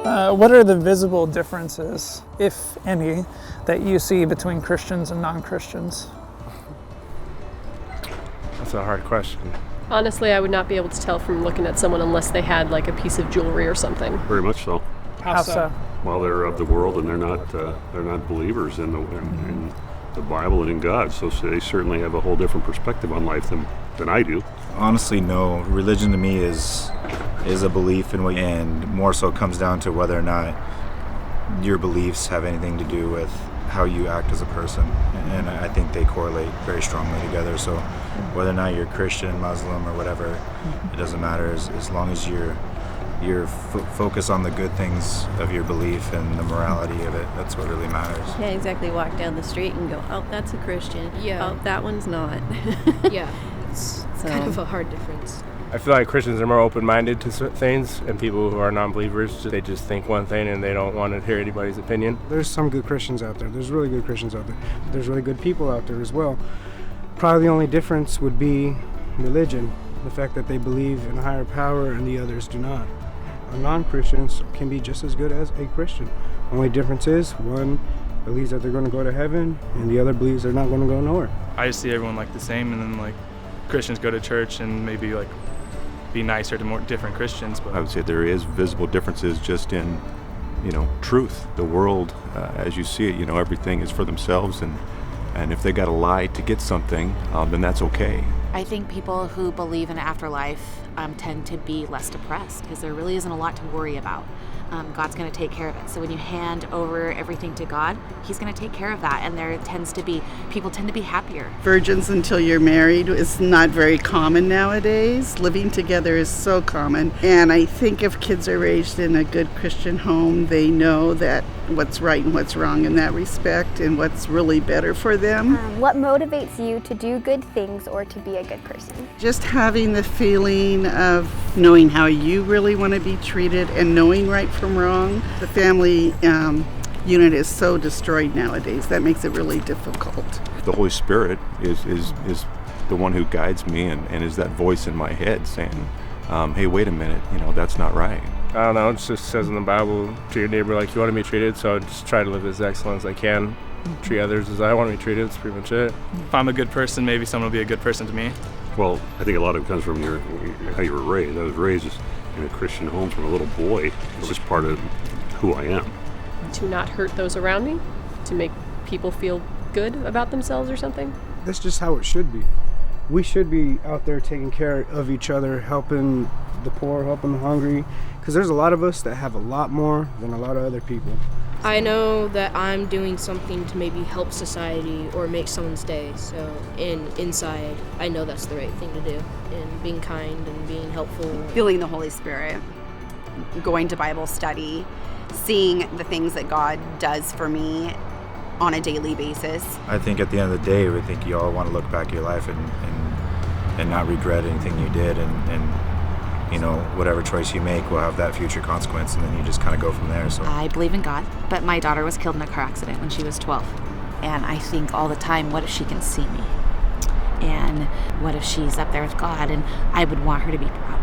What are the visible differences, if any, that you see between Christians and non-Christians? That's a hard question. Honestly, I would not be able to tell from looking at someone unless they had like a piece of jewelry or something. Very much so. How so? Well, they're of the world, and they're not believers in the Bible and in God. So they certainly have a whole different perspective on life than I do. Honestly, no. Religion to me is a belief and more so comes down to whether or not your beliefs have anything to do with how you act as a person. And I think they correlate very strongly together. So whether or not you're Christian, Muslim, or whatever, it doesn't matter as long as you're focus on the good things of your belief and the morality of it. That's what really matters. Yeah, exactly. Walk down the street and go, oh, that's a Christian. Yeah. Oh, that one's not. Yeah, it's kind of a hard difference. I feel like Christians are more open-minded to certain things, and people who are non-believers, they just think one thing and they don't want to hear anybody's opinion. There's some good Christians out there. There's really good Christians out there. There's really good people out there as well. Probably the only difference would be religion, the fact that they believe in a higher power and the others do not. Non-Christians can be just as good as a Christian. Only difference is one believes that they're going to go to heaven and the other believes they're not going to go nowhere. I just see everyone like the same, and then like Christians go to church and maybe like be nicer to more different Christians. But I would say there is visible differences just in, truth. The world, as you see it, everything is for themselves, and if they got to lie to get something, then that's okay. I think people who believe in afterlife tend to be less depressed because there really isn't a lot to worry about. God's going to take care of it. So when you hand over everything to God, He's going to take care of that, and people tend to be happier. Virgins until you're married is not very common nowadays. Living together is so common, and I think if kids are raised in a good Christian home, they know that what's right and what's wrong in that respect and what's really better for them. What motivates you to do good things or to be a good person? Just having the feeling of knowing how you really want to be treated and knowing right from wrong. The family unit is so destroyed nowadays. That makes it really difficult. The Holy Spirit is the one who guides me and is that voice in my head saying, hey, wait a minute, that's not right. I don't know, it just says in the Bible, treat your neighbor like you want to be treated, so I just try to live as excellent as I can. Treat others as I want to be treated, that's pretty much it. if I'm a good person, maybe someone will be a good person to me. Well, I think a lot of it comes from how you were raised. I was raised in a Christian home from a little boy. It's just part of who I am. To not hurt those around me, to make people feel good about themselves or something. That's just how it should be. We should be out there taking care of each other, helping the poor, helping the hungry, because there's a lot of us that have a lot more than a lot of other people. I know that I'm doing something to maybe help society or make someone's day. So inside, I know that's the right thing to do. And being kind and being helpful. Feeling the Holy Spirit, going to Bible study, seeing the things that God does for me on a daily basis. I think at the end of the day, I think you all want to look back at your life and not regret anything you did, and whatever choice you make will have that future consequence, and then you just kind of go from there. So I believe in God, but my daughter was killed in a car accident when she was 12. And I think all the time, what if she can see me? And what if she's up there with God? And I would want her to be proud.